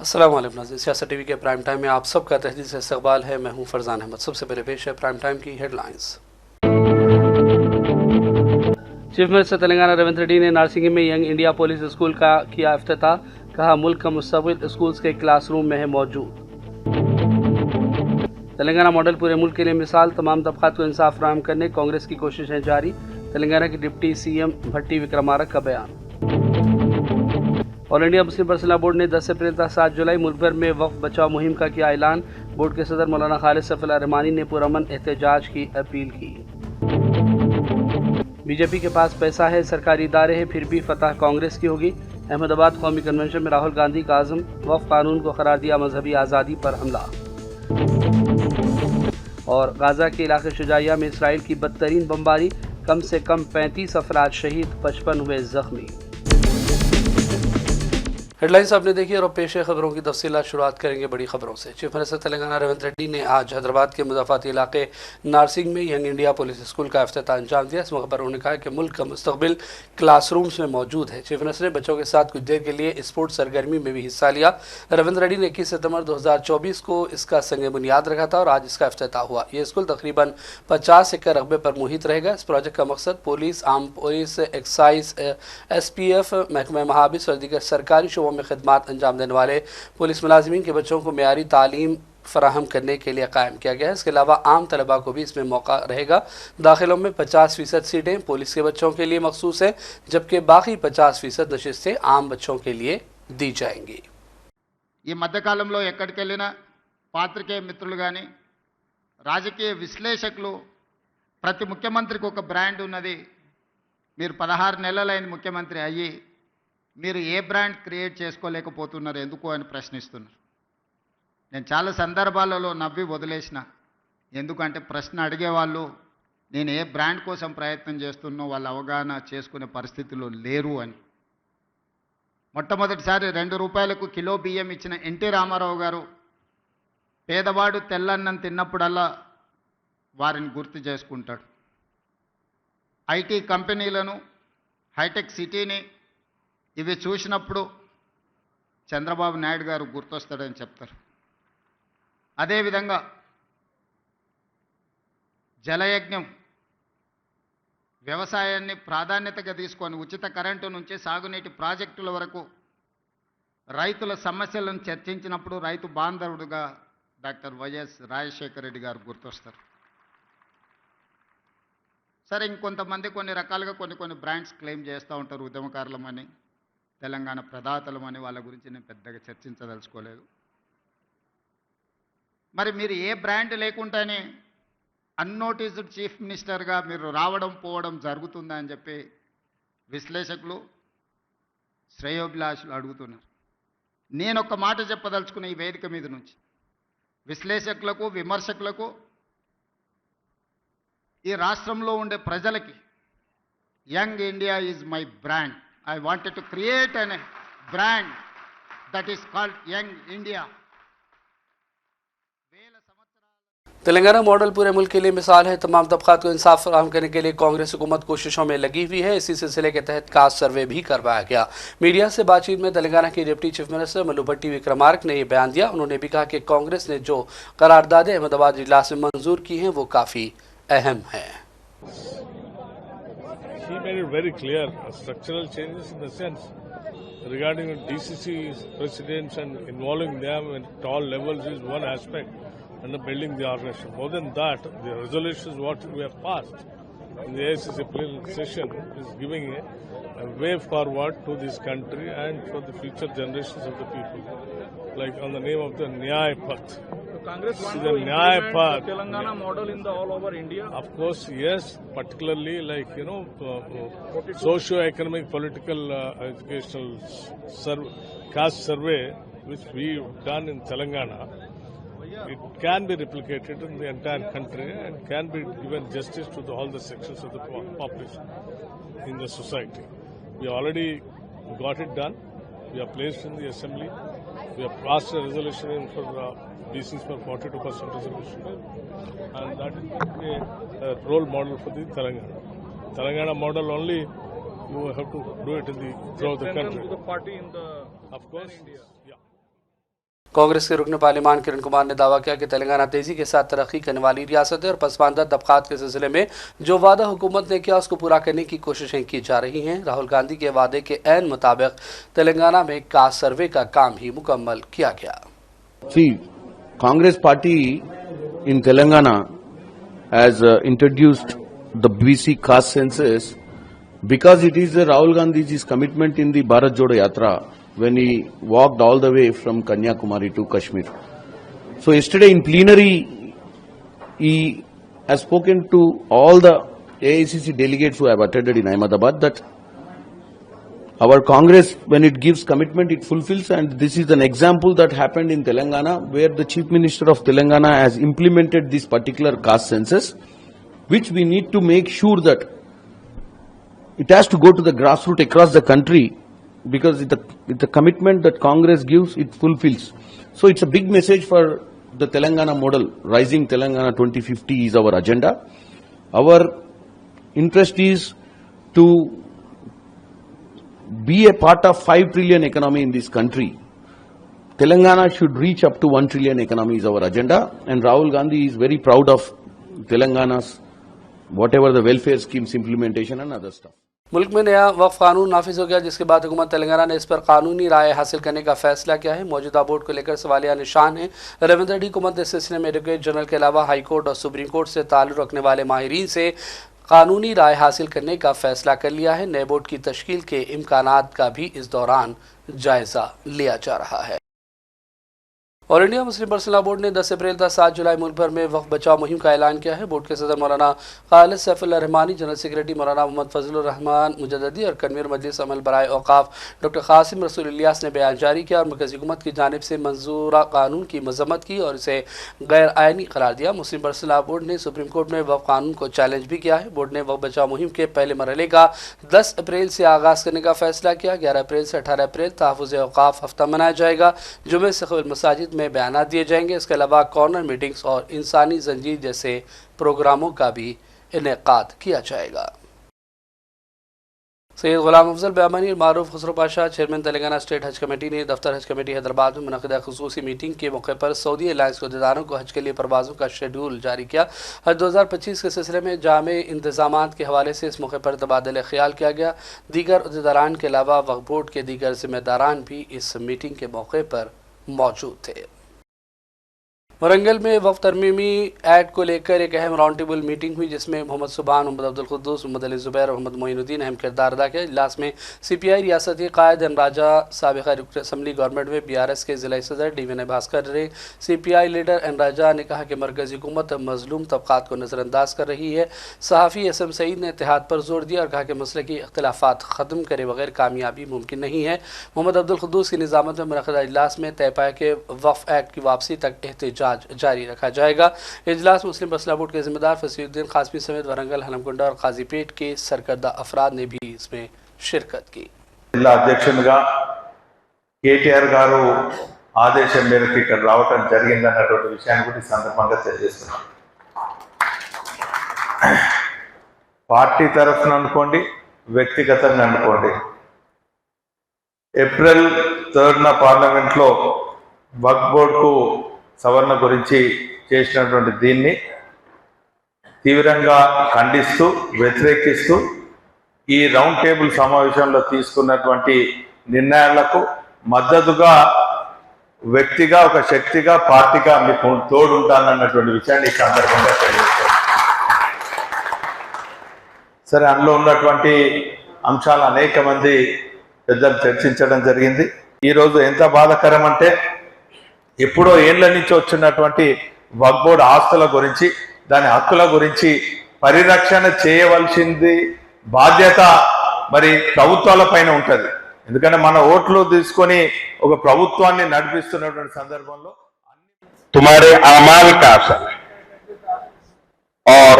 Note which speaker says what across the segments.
Speaker 1: अस्सलाम वालेकुम नाज़रीन, सियासत टीवी के प्राइम टाइम में आप सबका तहदीद से इस्तकबाल है। मैं हूं फरजान अहमद। सबसे पहले पेश है प्राइम टाइम की headlines. Chief minister Telangana Revanth Reddy ने नारसिंगी में यंग इंडिया पुलिस स्कूल का किया इफ्तिताह। कहा, मुल्क का मुस्तक़बिल स्कूल्स के क्लासरूम में है मौजूद। तेलंगाना मॉडल पूरे मुल्क के लिए मिसाल, तमाम तबक़ात को इंसाफ फराहम करने कांग्रेस की कोशिशें जारी। तेलंगाना के डिप्टी सीएम भट्टी विक्रमारक का बयान। All India Muslim personal board ने 10 अप्रैल तक 7 जुलाई मुल्क भर में वक्फ बचाओ मुहिम का किया ऐलान। बोर्ड के सदर मौलाना खालिद सैफुल्लाह रहमानी ने पुरअमन एहतजाज की अपील की। बीजेपी के पास पैसा है, सरकारी इदारे हैं, फिर भी फतह कांग्रेस की होगी। अहमदाबाद कौमी कन्वेंशन में राहुल गांधी का आज़म, वक्फ कानून को करार दिया मजहबी आज़ादी पर हमला। और गाजा के इलाके शुजाइया में इसराइल की बदतरीन बमबारी, कम से कम 35 अफराद शहीद, 55 हुए जख्मी। हेडलाइंस आपने देखी और अब पेश है खबरों की तफसीलात। शुरुआत करेंगे बड़ी खबरों से। चीफ मिनिस्टर तेलंगाना रेवंत रेड्डी ने आज हैदराबाद के मुज़ाफ़ाती इलाके नारसिंग में यंग इंडिया पुलिस स्कूल का इफ्तिताह अंजाम दिया। इस मौके पर उन्होंने कहा कि मुल्क का मुस्तक़बिल क्लासरूम्स में मौजूद है। चीफ मिनिस्टर ने बच्चों के साथ कुछ देर के लिए स्पोर्ट्स सरगर्मी में भी हिस्सा लिया। रेवंत रेड्डी ने 21 सितंबर 2024 को इसका संग बुनियाद रखा था और आज इसका इफ्तिताह हुआ। ये स्कूल तकरीबन 50 एकड़ रकबे पर मुहित रहेगा। इस प्रोजेक्ट का मकसद police, arm police, excise, SPF, महकमा महाबिस और दीगर सरकारी शोबों में खिदमात अंजाम देने वाले पुलिस मुलाजिमीन के बच्चों को मेयारी तालीम फराहम करने के लिए कायम किया गया है। इसके अलावा आम तलबा को भी इसमें मौका रहेगा। दाखिलों में 50% सीटें पुलिस के बच्चों के लिए मखसूस हैं, जबकि बाकी 50% नशिस्तें आम बच्चों के लिए दी जाएंगी।
Speaker 2: ఈ మధ్యకాలంలో ఎక్కడికి వెళ్ళినా పాత్రికేయ మిత్రులు కానీ రాజకీయ విశ్లేషకులు ప్రతి ముఖ్యమంత్రికి ఒక బ్రాండ్ ఉన్నది. మీరు 16 నెలలైన ముఖ్యమంత్రి అయ్యి మీరు ఏ బ్రాండ్ క్రియేట్ చేసుకోలేకపోతున్నారు ఎందుకు అని ప్రశ్నిస్తున్నారు. నేను చాలా సందర్భాలలో నవ్వి వదిలేసిన. ఎందుకంటే ప్రశ్న అడిగేవాళ్ళు నేను ఏ బ్రాండ్ కోసం ప్రయత్నం చేస్తున్నో వాళ్ళ అవగాహన చేసుకునే పరిస్థితిలో లేరు అని. మొట్టమొదటిసారి 2 రూపాయలకు కిలో బియ్యం ఇచ్చిన ఎన్టీ రామారావు గారు పేదవాడు తెల్లన్నం తిన్నప్పుడల్లా వారిని గుర్తు చేసుకుంటాడు. ఐటీ కంపెనీలను, హైటెక్ సిటీని ఇవి చూసినప్పుడు చంద్రబాబు నాయుడు గారు గుర్తొస్తాడని చెప్తారు. అదేవిధంగా జలయజ్ఞం వ్యవసాయాన్ని ప్రాధాన్యతగా తీసుకొని ఉచిత కరెంటు నుంచి సాగునీటి ప్రాజెక్టుల వరకు రైతుల సమస్యలను చర్చించినప్పుడు రైతు బాంధవుడుగా డాక్టర్ వైఎస్ రాజశేఖర రెడ్డి గారు గుర్తొస్తారు. సరే, ఇంకొంతమంది కొన్ని రకాలుగా కొన్ని బ్రాండ్స్ క్లెయిమ్ చేస్తూ ఉంటారు. ఉద్యమకారులమని, తెలంగాణ ప్రదాతలమని. వాళ్ళ గురించి నేను పెద్దగా చర్చించదలుచుకోలేదు. మరి మీరు ఏ బ్రాండ్ లేకుండానే అన్నోటీస్డ్ చీఫ్ మినిస్టర్గా మీరు రావడం పోవడం జరుగుతుందా అని చెప్పి విశ్లేషకులు, శ్రేయోభిలాషులు అడుగుతున్నారు. నేను ఒక మాట చెప్పదలుచుకున్న ఈ వేదిక మీద నుంచి విశ్లేషకులకు, విమర్శకులకు, ఈ రాష్ట్రంలో ఉండే ప్రజలకి, young India is my brand. I wanted to create a brand that is called Young India.
Speaker 1: Telangana model पूरे मुल्क के लिए मिसाल है। तमाम तबक़ात को इंसाफ फराहम करने के लिए कांग्रेस हुकूमत कोशिशों में लगी हुई है। इसी सिलसिले के तहत कास्ट सर्वे भी करवाया गया। मीडिया से बातचीत में तेलंगाना के डिप्टी चीफ मिनिस्टर मल्लू भट्टी विक्रमारक ने यह बयान दिया। उन्होंने भी कहा कि कांग्रेस ने जो करारदादें अहमदाबाद इजलास में मंजूर की हैं वो काफ़ी अहम है।
Speaker 3: He made it very clear, structural changes in the sense regarding DCC presidents and involving them at all levels is one aspect, and building the organization. More than that, the resolutions what we have passed in the AICC plenary session is giving a way forward to this country and for the future generations of the people. Like on the name of the Nyaya Path.
Speaker 4: Congress wants
Speaker 3: the
Speaker 4: to
Speaker 3: Nyaya
Speaker 4: implement
Speaker 3: Path.
Speaker 4: the Telangana model in the all over India.
Speaker 3: Of course, yes. Particularly like socio-economic, political, educational caste survey which we've done in Telangana. It can be replicated in the entire country and can be given justice to all the sections of the population in the society. We already got it done. We are placed in the assembly. We have passed a resolution in for BCs for 42% resolution, and that is a role model for the Telangana. Telangana model only you have to do it in the throughout the country.
Speaker 4: The party in the
Speaker 3: of course.
Speaker 4: India.
Speaker 3: Yeah.
Speaker 1: Congress के रुकन parliament Kiran Kumar ने दावा किया कि तेलंगाना तेजी के साथ तरक्की करने वाली रियासत है और पसमानदा तबकात के सिलसिले में जो वादा हुकूमत ने किया उसको पूरा करने की कोशिशें की जा रही हैं। राहुल गांधी के वादे के ऐन मुताबिक तेलंगाना में कास्ट सर्वे का काम भी मुकम्मल किया गया।
Speaker 5: See, Congress party in Telangana has introduced the BC caste census because it is Rahul Gandhi's commitment in the Bharat Jodo Yatra when he walked all the way from Kanyakumari to Kashmir. So yesterday in plenary, he has spoken to all the AICC delegates who have attended in Ahmedabad that our Congress, when it gives commitment, it fulfills, and this is an example that happened in Telangana, where the Chief Minister of Telangana has implemented this particular caste census, which we need to make sure that it has to go to the grassroots across the country, because with the commitment that Congress gives, it fulfills. So it's a big message for the Telangana model. Rising Telangana 2050 is our agenda. Our interest is to be a part of 5 trillion economy in this country. Telangana should reach up to 1 trillion economy is our agenda, and Rahul Gandhi is very proud of Telangana's whatever the welfare schemes implementation and other stuff.
Speaker 1: मुल्क में नया वक्फ कानून नाफिज हो गया, जिसके बाद हुकूमत तेलंगाना ने इस पर कानूनी राय हासिल करने का फैसला किया है। मौजूदा बोर्ड को लेकर सवालिया निशान है। रेवंत रेड्डी हुकूमत ने इस सिलसिले में एडवोकेट जनरल के अलावा हाई कोर्ट और सुप्रीम कोर्ट से ताल्लुक़ रखने वाले माहिरीन से कानूनी राय हासिल करने का फैसला कर लिया है। नए बोर्ड की तश्कील के इम्कानात का भी इस दौरान जायजा लिया जा रहा है। All India Muslim personal law board ने 10 अप्रैल तक 7 जुलाई मुल्क भर में वक्फ बचाव मुहिम का ऐलान किया है। बोर्ड के सदर मौलाना खालिद सैफुल्लाह रहमानी, जनरल सेक्रेटरी मौलाना मोहम्मद फजलुर रहमान मुजद्ददी और कन्वीनर मजलिस अमल बराए औकाफ डॉक्टर कासिम रसूल इलियास ने बयान जारी किया और मरकज़ी हुकूमत की जानिब से मंजूरा कानून की मजम्मत की और इसे गैर आइनी करार दिया। मुस्लिम पर्सनल लॉ बोर्ड ने सुप्रीम कोर्ट में वक्फ कानून को चैलेंज भी किया है। बोर्ड ने वक्फ बचाव मुहिम के पहले मरहले का 10 अप्रैल से आगाज़ करने का फैसला किया। 11 अप्रैल से 18 अप्रैल तहफ़्फ़ुज़ औकाफ हफ्ता मनाया जाएगा। जुमे से क़बल मसाजिद में बयानात दिए जाएंगे। इसके अलावा कॉर्नर मीटिंग्स और इंसानी जंजीर जैसे प्रोग्रामों का भी इनेकाद किया जाएगा। सैयद गुलाम अफजल बयामानी और मारूफ खुसरो पाशा, चेयरमैन तेलंगाना स्टेट हज कमेटी ने दफ्तर हज कमेटी हैदराबाद में मुनक़िदा खुसूसी मीटिंग के मौके पर सऊदी एयरलाइंस के अहदेदारों को हज के लिए परवाज़ों का शेड्यूल जारी किया। हज 2025 के सिलसिले में जामे इंतजामात के हवाले से इस मौके पर तबादला ख्याल किया गया। दीगर अहदेदारान के अलावा वक्फ बोर्ड के दीगर जिम्मेदारान भी इस मीटिंग के मौके पर मौजूद थे। वरंगल में वक्फ तरमीमी एक्ट को लेकर एक अहम राउंड टेबल मीटिंग हुई, जिसमें मोहम्मद सुबान, मोहम्मद अब्दुल कुद्दूस, मोहम्मद अली ज़ुबैर और मोहम्मद मोइनुद्दीन अहम किरदार अदा किया। इजलास में CPI रियासती कायद एनराजा, साबिक़ा रुकन असम्बली गवर्नमेंट में BRS के ज़िला सदर DVN भास्कर रहे। CPI लीडर एनराजा ने कहा कि मरकज़ी हुकूमत मज़लूम तबक़ात को नज़रअंदाज कर रही है। सहाफ़ी SM सईद ने इत्तेहाद पर जोर दिया और कहा कि मसले की इख्तिलाफ़ात ख़त्म करे बगैर कामयाबी मुमकिन नहीं है। मोहम्मद अब्दुल कुद्दूस की निज़ामत में मुनक़िदा इजलास में तय पाया कि वक्फ एक्ट की वापसी तक एहतजाज जारी रखा जाएगा। इजलास मुस्लिम पर्सनल बोर्ड के जिम्मेदार फसीउद्दीन कासमी समेत वरंगल, हनमकुंडा और काजीपेट के सरकर्दा अफराद ने भी इसमें शिरकत की।
Speaker 6: జిల్లా అధ్యక్షునిగా కేటీఆర్ గారు ఆదేశం మేరకు ఇక్కడ రావటం జరిగిందన్నటువంటి విషయాన్ని కూడా ఈ సందర్భంగా తెలియజేస్తున్నాను. పార్టీ తరఫున అనుకోండి, వ్యక్తిగతంగా అనుకోండి, ఏప్రిల్ 3న పార్లమెంట్లో వక్ఫ్ బోర్డుకు సవరణ గురించి చేసినటువంటి దీన్ని తీవ్రంగా ఖండిస్తూ, వ్యతిరేకిస్తూ ఈ రౌండ్ టేబుల్ సమావేశంలో తీసుకున్నటువంటి నిర్ణయాలకు మద్దతుగా వ్యక్తిగా, ఒక శక్తిగా, పార్టీగా మీకు తోడుంటానన్నటువంటి విషయాన్ని ఈ సందర్భంగా తెలియజేస్తాను. సరే, అందులో ఉన్నటువంటి అంశాలు అనేక మంది పెద్దలు చర్చించడం జరిగింది. ఈరోజు ఎంత బాధాకరం అంటే, ఎప్పుడో ఏళ్ల నుంచి వచ్చినటువంటి వక్ఫ్ బోర్డు ఆస్తుల గురించి, దాని హక్కుల గురించి పరిరక్షణ చేయవలసింది బాధ్యత మరి ప్రభుత్వాల పైన ఉంటుంది. ఎందుకంటే మన ఓట్లు తీసుకొని ఒక ప్రభుత్వాన్ని నడిపిస్తున్నటువంటి సందర్భంలో
Speaker 7: तुम्हारे आमाल का असर है, और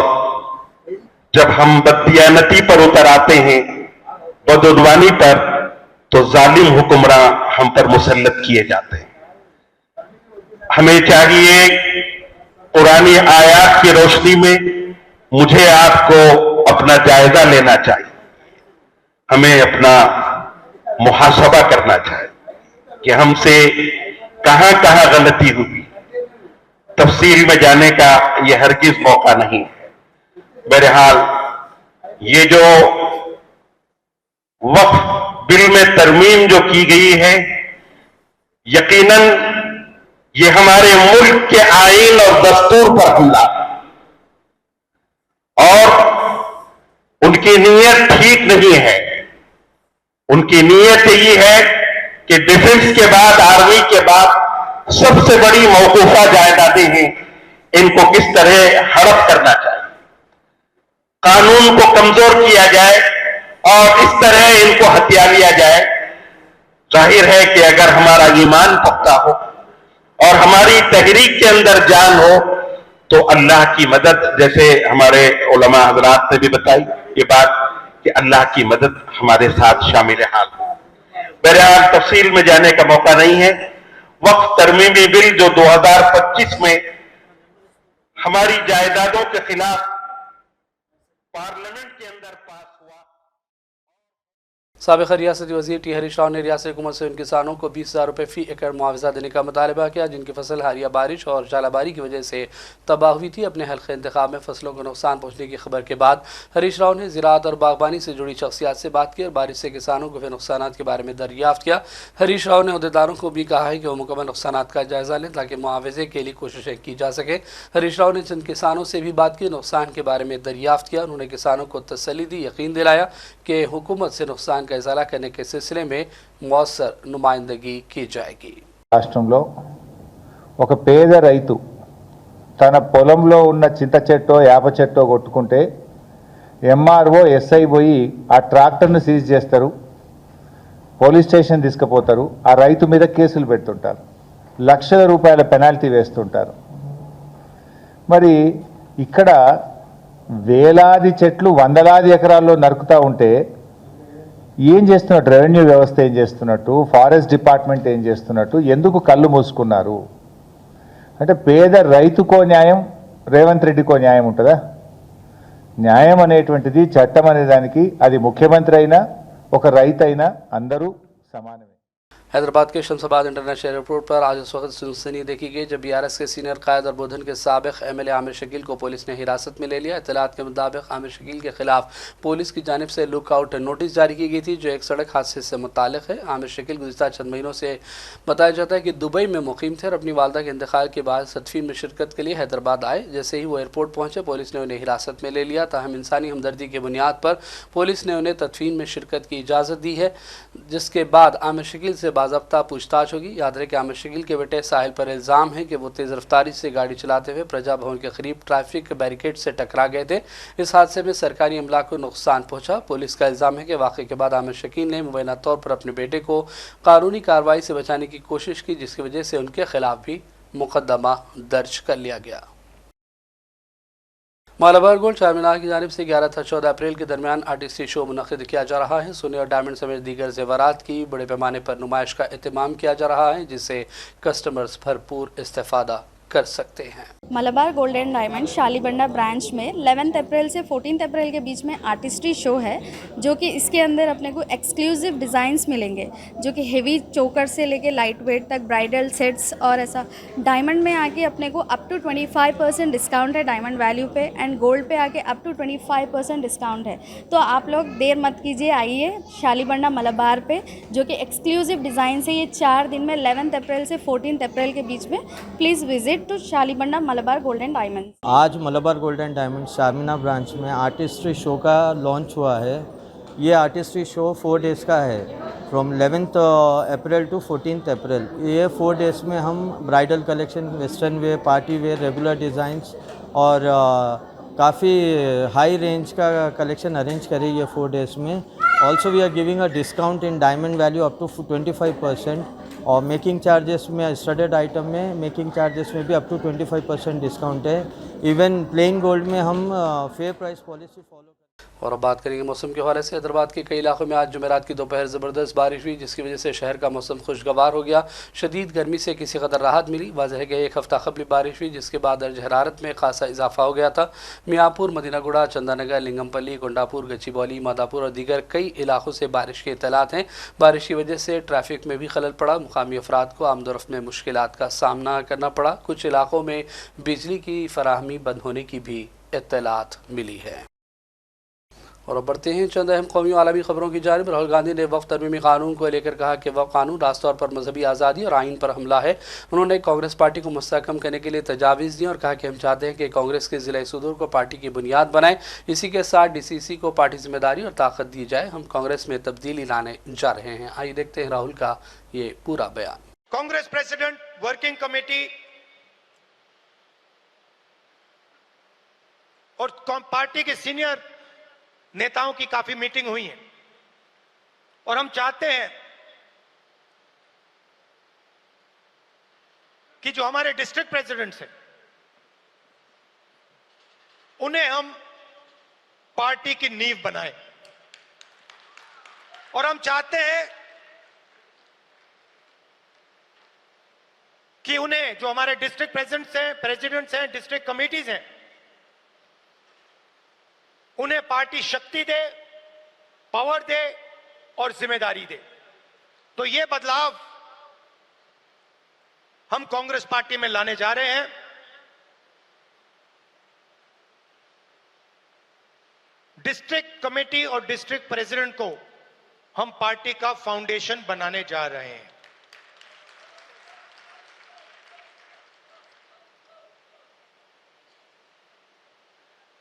Speaker 7: जब हम बददियानती पर उतर आते हैं, बदउदवानी पर, तो जालिम हुक्मरान हम पर मुसल्लत किए जाते हैं। हमें चाहिए पुरानी आयात की रोशनी में मुझे आपको अपना जायजा लेना चाहिए, हमें अपना मुहासबा करना चाहिए कि हमसे कहां कहां गलती हुई, तफसील में जाने का यह हरगिज मौका नहीं है। बहरहाल ये जो वक्फ बिल में तरमीम जो की गई है, यकीनन ये हमारे मुल्क के आईन और दस्तूर पर हमला और उनकी नीयत ठीक नहीं है। उनकी नीयत यही है कि डिफेंस के बाद, आर्मी के बाद सबसे बड़ी मौकूफा जायदादें हैं, इनको किस तरह हड़प करना चाहिए, कानून को कमजोर किया जाए और इस तरह इनको हत्या लिया जाए। जाहिर है कि अगर हमारा ईमान पक्का हो और हमारी तहरीक के अंदर जान हो तो अल्लाह की मदद, जैसे हमारे उलमा हजरात ने भी बताई ये बात कि अल्लाह की मदद हमारे साथ शामिल हाल हो। बहरहाल तफसील में जाने का मौका नहीं है। वक्फ तरमीमी बिल जो 2025 में हमारी जायदादों के खिलाफ पार्लियामेंट के अंदर पास हुआ।
Speaker 1: साबिक़ रियासती वज़ीर टी हरीश राव ने रियासती हुकूमत से उन किसानों को 20,000 रुपये फ़ी एकड़ मुआवजा देने का मुतालबा किया जिनकी फसल हालिया बारिश और झालाबारी की वजह से तबाह हुई थी। अपने हल्क़े इंतखाब में फसलों को नुकसान पहुँचने की खबर के बाद हरीश राव ने ज़राअत और बागबानी से जुड़ी शख्सियात से बात की और बारिश से किसानों को हुए नुकसान के बारे में दरियाफ्त किया। हरीश राव ने अहदेदारों को भी कहा है कि वह मुकम्मल नुकसान का जायज़ा लें ताकि मुआवजे के लिए कोशिशें की जा सके। हरीश राव ने चंद किसानों से भी बात की, नुकसान के बारे में दरियाफ्त किया। उन्होंने किसानों को तसल्ली दी, यकीन दिलाया कि हुकूमत से नुकसान का इज़ाला करने के सिलसिले में मौसर नुमाइंदगी की जाएगी।
Speaker 8: రాష్ట్రంలో ఒక పేద రైతు తన పొలంలో ఉన్న చింత చెట్టో యాప చెట్టో కొట్టుకుంటే ఎంఆర్ఓ ఎస్ఐ పోయి ఆ ట్రాక్టర్ను సీజ్ చేస్తారు, పోలీస్ స్టేషన్ తీసుకుపోతారు, ఆ రైతు మీద కేసులు పెడుతుంటారు, లక్షల రూపాయల పెనాల్టీ వేస్తుంటారు. మరి ఇక్కడ వేలాది చెట్లు వందలాది ఎకరాల్లో నరుకుతూ ఉంటే ఏం చేస్తున్నట్టు, రెవెన్యూ వ్యవస్థ ఏం చేస్తున్నట్టు, ఫారెస్ట్ డిపార్ట్మెంట్ ఏం చేస్తున్నట్టు, ఎందుకు కళ్ళు మూసుకున్నారు? అంటే పేద రైతుకో న్యాయం, రేవంత్ రెడ్డికో న్యాయం ఉంటుందా? న్యాయం అనేటువంటిది, చట్టం అనే దానికి అది ముఖ్యమంత్రి అయినా ఒక రైతు అయినా అందరూ సమానమే.
Speaker 1: हैदराबाद के शमशाबाद इंटरनेशनल एयरपोर्ट पर आज उस वक्त सनसनी देखी गई जब बीआरएस के सीनियर कायद और बोधन के साबिक एमएलए आमिर शकील को पुलिस ने हिरासत में ले लिया। इत्तलात के मुताबिक आमिर शकील के खिलाफ पुलिस की जानिब से लुकआउट नोटिस जारी की गई थी जो एक सड़क हादसे से मुताल्लिक है। आमिर शकील गुज़िश्ता चंद महीनों से बताया जाता है कि दुबई में मुकीम थे और अपनी वालदा के इंतकाल के बाद तदफीन में शिरकत के लिए हैदराबाद आए। जैसे ही वो एयरपोर्ट पहुँचे पुलिस ने उन्हें हिरासत में ले लिया। ताहम इंसानी हमदर्दी की बुनियाद पर पुलिस ने उन्हें तदफीन में शिरकत की इजाज़त दी है, जिसके बाद आमिर शकील से बाज़ाब्ता पूछताछ होगी। याद रहे कि आमिर शकील के बेटे साहिल पर इल्ज़ाम है कि वो तेज़ रफ्तारी से गाड़ी चलाते हुए प्रजा भवन के करीब ट्रैफिक बैरिकेड से टकरा गए थे। इस हादसे में सरकारी अमला को नुकसान पहुंचा। पुलिस का इल्ज़ाम है कि वाक़े के बाद आमिर शकील ने मुबैना तौर पर अपने बेटे को कानूनी कार्रवाई से बचाने की कोशिश की, जिसकी वजह से उनके खिलाफ भी मुकदमा दर्ज कर लिया गया। मालाबार गोल्ड चारमीनार की जानिब से 11 था 14 अप्रैल के दरमियान आर्टिस्ट्री शो मुनक़िद किया जा रहा है। सोने और डायमंड समेत दीगर ज़ेवरात की बड़े पैमाने पर नुमाइश का एहतमाम किया जा रहा है, जिससे कस्टमर्स भरपूर इस्तेफ़ादा कर सकते हैं।
Speaker 9: Malabar gold and diamond Shalibanda branch में 11 अप्रैल से 14 अप्रैल के बीच में आर्टिस्ट्री शो है, जो कि इसके अंदर अपने को एक्सक्लूसिव डिज़ाइंस मिलेंगे जो कि हेवी चोकर से लेके लाइट वेट तक, ब्राइडल सेट्स और ऐसा। डायमंड में आके अपने को अप टू 25% डिस्काउंट है डायमंड वैल्यू पे, एंड गोल्ड पे आके अप टू 25% डिस्काउंट है। तो आप लोग देर मत कीजिए, आइए शालीबंडा मलाबार पे, जो कि एक्सक्लूसिव डिज़ाइन है। ये 4 दिन में 11 अप्रैल से 14 अप्रैल के बीच में please visit to Shalibanda Malabar gold and diamond.
Speaker 10: आज Malabar gold and diamond Charminar branch में आर्टिस्ट्री शो का लॉन्च हुआ है। ये आर्टिस्ट्री शो 4 डेज़ का है, from 11th April to 14th अप्रैल। ये 4 डेज़ में हम bridal collection, western wear, party wear, regular designs और काफ़ी हाई रेंज का कलेक्शन अरेंज करें ये 4 डेज़ में। Also we are giving a discount in diamond value up to 25%, और मेकिंग चार्जेस में स्टडेड आइटम में मेकिंग चार्जेस में भी अप टू 25% डिस्काउंट है। इवन प्लेन गोल्ड में हम फेयर प्राइस पॉलिसी फॉलो
Speaker 1: और अब बात करेंगे मौसम के हवाले से। हैदराबाद के कई इलाकों में आज जुमेरात की दोपहर ज़बरदस्त बारिश हुई, जिसकी वजह से शहर का मौसम खुशगवार हो गया। शदीद गर्मी से किसी कदर राहत मिली। वाज़ह है कि एक हफ्ता कबल बारिश हुई, जिसके बाद दर्ज हरारत में खासा इजाफा हो गया था। मियाँपुर, मदीनागुड़ा, चंदानगर, लिंगमपल्ली, गोंडापुर, गच्चीबौली, मादापुर और दीगर कई इलाकों से बारिश के इत्तलात हैं। बारिश की वजह से ट्रैफिक में भी खलल पड़ा। मुकामी अफराद को आमदोरफ्त में मुश्किलात का सामना करना पड़ा। कुछ इलाकों में बिजली की फराहमी बंद होने की भी इत्तलात मिली है। और अब बढ़ते हैं चंद अहम कौमी आलमी खबरों की जानिब। राहुल गांधी ने वक्फ तरमीमी कानून को लेकर कहा कि वह कानून रास्त तौर पर मजहबी आज़ादी और आइन पर हमला है। उन्होंने कांग्रेस पार्टी को मुस्तहकम करने के लिए तजावीज़ दी और कहा कि हम चाहते हैं कि कांग्रेस के ज़िला सुदूर को पार्टी की बुनियाद बनाएं। इसी के साथ DCC को पार्टी जिम्मेदारी और ताकत दी जाए। हम कांग्रेस में तब्दीली लाने जा रहे हैं। आइए देखते हैं राहुल का ये पूरा बयान।
Speaker 11: कांग्रेस प्रेसिडेंट, वर्किंग कमेटी और पार्टी के सीनियर नेताओं की काफी मीटिंग हुई है और हम चाहते हैं कि जो हमारे डिस्ट्रिक्ट प्रेसिडेंट्स हैं उन्हें हम पार्टी की नींव बनाएं और हम चाहते हैं कि उन्हें जो हमारे डिस्ट्रिक्ट प्रेसिडेंट्स हैं, डिस्ट्रिक्ट कमिटीज हैं, उन्हें पार्टी शक्ति दे, पावर दे और जिम्मेदारी दे। तो ये बदलाव हम कांग्रेस पार्टी में लाने जा रहे हैं। डिस्ट्रिक्ट कमेटी और डिस्ट्रिक्ट प्रेसिडेंट को हम पार्टी का फाउंडेशन बनाने जा रहे हैं।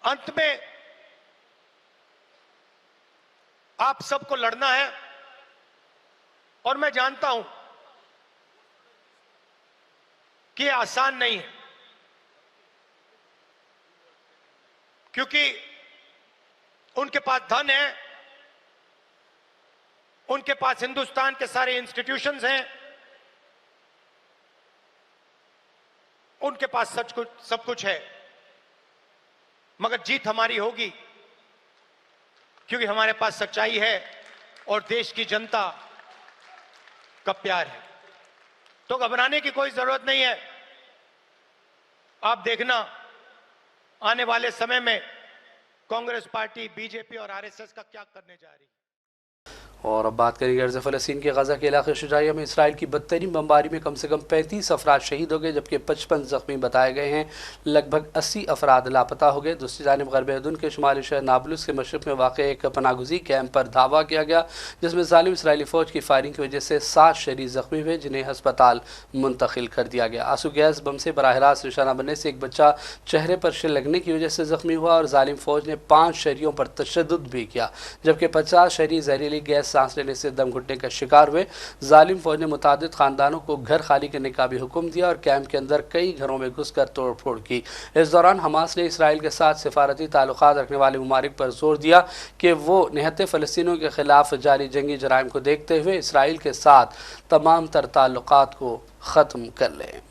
Speaker 11: अंत में आप सबको लड़ना है और मैं जानता हूं कि आसान नहीं है, क्योंकि उनके पास धन है, उनके पास हिंदुस्तान के सारे इंस्टीट्यूशंस हैं, उनके पास सब कुछ है, मगर जीत हमारी होगी क्योंकि हमारे पास सच्चाई है और देश की जनता का प्यार है। तो घबराने की कोई जरूरत नहीं है। आप देखना आने वाले समय में कांग्रेस पार्टी, बीजेपी और आरएसएस का क्या करने जा रही है।
Speaker 1: और अब बात करेंगे अर्ज़ फ़लस्तीन के गज़ा के इलाके शुजाइया में इसराइल की बदतरीन बमबारी में कम से कम 35 अफराद शहीद हो गए, जबकि 55 ज़ख्मी बताए गए हैं। लगभग 80 अफराद लापता हो गए। दूसरी जानिब ग़र्ब उर्दून के शुमाली शहर नाबलुस के मशरक़ में वाक़ एक पनागुज़ी कैंप पर धावा किया गया, जिसमें ज़ालिम इसराइली फ़ौज की फायरिंग की वजह से 7 शहरी ज़ख्मी हुए, जिन्हें हस्पताल मुंतकिल कर दिया गया। आंसू गैस बम से बराह रास्त निशाना बनने से एक बच्चा चेहरे पर शिल लगने की वजह से ज़ख्मी हुआ और ज़ालिम फ़ौज ने 5 शहरियों पर तशद्दुद भी किया, जबकि 50 शहरी जहरीली गैस सांस लेने से दम घुटने का शिकार हुए। जालिम फौज ने मुतादिद खानदानों को घर खाली करने का भी हुक्म दिया और कैंप के अंदर कई घरों में घुसकर तोड़ फोड़ की। इस दौरान हमास ने इसराइल के साथ सिफारती ताल्लुकात रखने वाले ममालिक पर जोर दिया कि वो निहत्ते फ़लस्तीनियों के खिलाफ जारी जंगी जराइम को देखते हुए इसराइल के साथ तमाम तर ताल्लुकात को ख़त्म कर लें।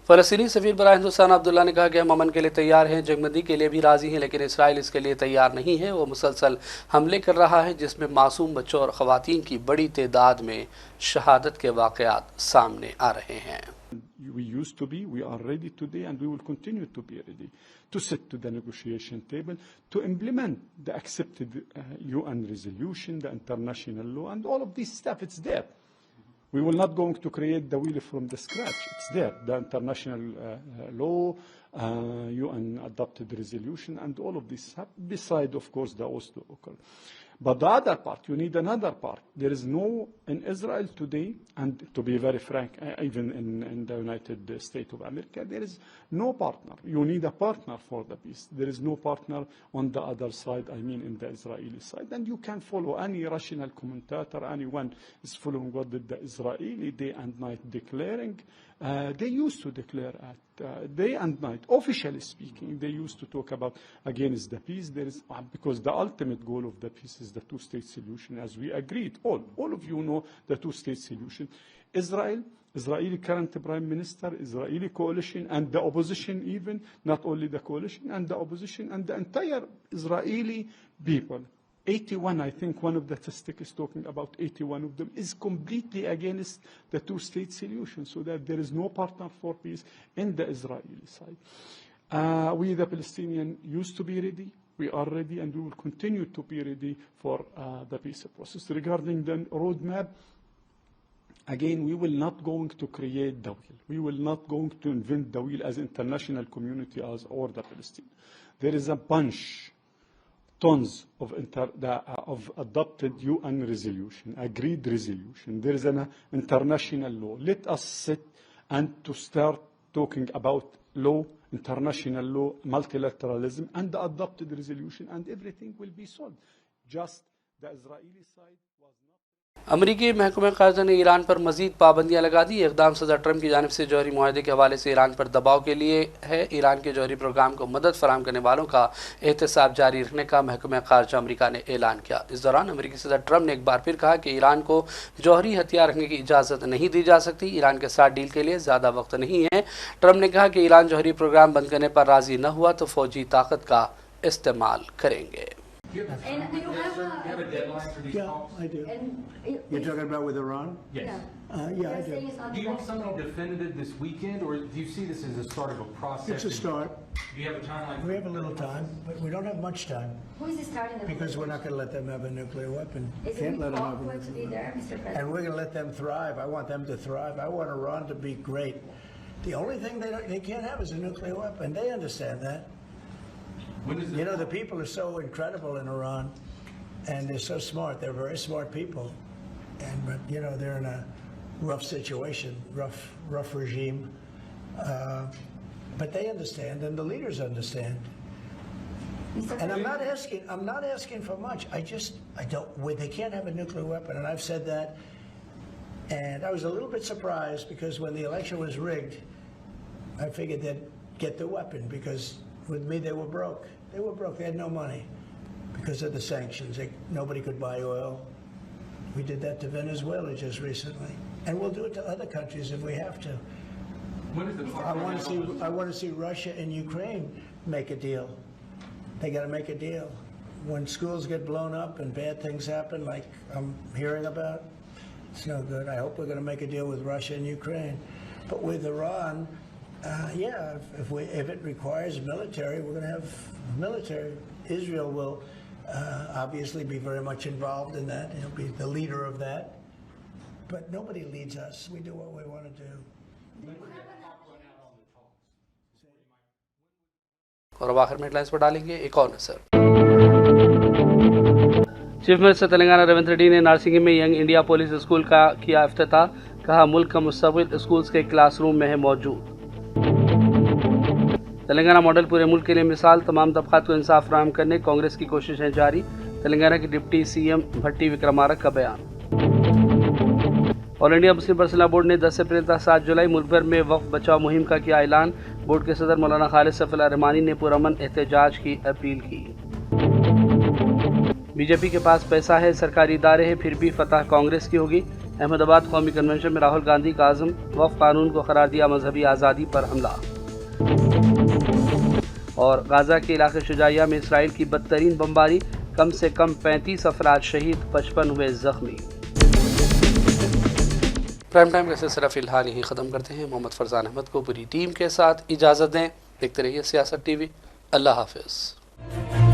Speaker 1: फ़लस्तीनी सफ़ीर बराए हिंदुस्तान अब्दुल्ला ने कहा कि हम अमन के लिए तैयार हैं, जंगबंदी के लिए भी राज़ी हैं, लेकिन इसराइल इसके लिए तैयार नहीं है। वो मुसलसल हमले कर रहा है, जिसमें मासूम बच्चों और ख़वातीन की बड़ी तादाद में शहादत के वाक़यात सामने आ रहे हैं।
Speaker 12: We used to be, we are ready today, and we will continue to be ready to sit to the negotiation table to implement the accepted UN resolution, the international law, and all of this stuff. It's there. We will not going to create the wheel from the scratch. It's there. The international law, UN adopted resolution, and all of this, beside, of course, the Oslo Accord. But the other part, you need another part. There is no, in Israel today, and to be very frank, even in the United States of America, there is no partner. You need a partner for the peace. There is no partner on the other side, I mean in the Israeli side. And you can follow any rational commentator, anyone is following what did the Israeli day and night declaring. They used to declare at day and night, officially speaking, they used to talk about against the peace. There is, because the ultimate goal of the peace is is the two-state solution, as we agreed. All of you know the two-state solution. Israeli current prime minister, Israeli coalition, and the opposition even, not only the coalition, and the opposition, and the entire Israeli people. 81, I think one of the statistics talking about 81 of them is completely against the two-state solution, so that there is no partner for peace in the Israeli side. We, the Palestinians, used to be ready. We are ready, and we will continue to be ready for the peace process. Regarding the roadmap, again, we will not going to create the wheel. We will not going to invent the wheel as international community or the Palestine. There is a bunch, tons of adopted UN resolution, agreed resolution. There is an international law. Let us sit and to start talking about law, international law, multilateralism, and the adopted resolution, and everything will be solved. Just the Israeli side was not.
Speaker 1: अमरीकी महकमा ख़ारजा ने Iran पर मज़ीद पाबंदियाँ लगा दी। इक़दाम सदर Trump की जानिब से जौहरी मुआहदे के हवाले से ईरान पर दबाव के लिए है। ईरान के जौहरी प्रोग्राम को मदद फराहम करने वालों का एहतसाब जारी रखने का महकमा ख़ारजा अमरीका ने ऐलान किया। इस दौरान अमरीकी सदर ट्रंप ने एक बार फिर कहा कि ईरान को जौहरी हथियार रखने की इजाज़त नहीं दी जा सकती। ईरान के साथ डील के लिए ज़्यादा वक्त नहीं है। ट्रंप ने कहा कि ईरान जौहरी प्रोग्राम बंद करने पर राज़ी न हुआ तो फ़ौजी ताकत का इस्तेमाल करेंगे।
Speaker 13: And do you have a deadline for these talks?
Speaker 14: I do.
Speaker 13: And
Speaker 14: You're talking about with Iran?
Speaker 13: Yes.
Speaker 14: Yeah, I do.
Speaker 13: Do you want something definitive this weekend, or do you see this as the start of a process?
Speaker 14: It's a start.
Speaker 13: Do you have a timeline?
Speaker 14: We have a little time, but we don't have much time
Speaker 9: Who is starting the
Speaker 14: because we're not going to let them have a nuclear weapon.
Speaker 9: Is
Speaker 14: Can't
Speaker 9: it
Speaker 14: let them have a
Speaker 9: awkward to be there, Mr. President?
Speaker 14: And we're going to let them thrive. I want them to thrive. I want Iran to be great. The only thing they can't have is a nuclear weapon. They understand that. You know, the people are so incredible in Iran, and they're so smart. They're very smart people. But you know, they're in a rough situation, rough regime. But they understand, and the leaders understand. And I'm not asking for much. I don't. They can't have a nuclear weapon, and I've said that. And I was a little bit surprised because when the election was rigged, I figured they'd get the weapon because with me they were broke. They were broke. They had no money because of the sanctions. Nobody could buy oil. We did that to Venezuela just recently, and we'll do it to other countries if we have to. I want to see Russia and Ukraine make a deal. They got to make a deal. When schools get blown up and bad things happen, like I'm hearing about, it's no good. I hope we're going to make a deal with Russia and Ukraine. But with Iran, if it requires military, we're going to have military. Israel will obviously be very much involved in that. He'll be the leader of that. But nobody leads us. We do what we want to do.
Speaker 1: और अब आखिर में headlines पर डालेंगे एक और नजर। Chief minister Telangana Revanth Reddy ने नारसिंगी में यंग इंडिया पुलिस स्कूल का किया इफ्तिताह। कहा मुल्क का मुस्तकबिल स्कूल्स के क्लासरूम में है मौजूद। तेलंगाना मॉडल पूरे मुल्क के लिए मिसाल, तमाम तबकात को इंसाफ फराहम करने कांग्रेस की कोशिशें जारी। तेलंगाना की डिप्टी सीएम भट्टी विक्रमारक का बयान। All India Muslim personal board ने 10 अप्रैल तक 7 जुलाई मुल्क भर में वक्फ बचाओ मुहिम का किया ऐलान। बोर्ड के सदर मौलाना खालिद सफीउल्लाह रहमानी ने पुरअमन एहतजाज की अपील की। बीजेपी के पास पैसा है, सरकारी इदारे हैं, फिर भी फतह कांग्रेस की होगी। अहमदाबाद कौमी कन्वेंशन में राहुल गांधी का आज़म, वक्फ कानून को करार दिया मजहबी आज़ादी पर हमला। और गाजा के इलाके शुजाइया में इसराइल की बदतरीन बमबारी, कम से कम 35 अफराद शहीद, 55 हुए जख्मी। प्राइम टाइम का सिलसिला फिलहाल यही ख़त्म करते हैं। मोहम्मद फरजान अहमद को पूरी टीम के साथ इजाज़त दें। देखते रहिए सियासत टीवी। अल्लाह हाफिज़।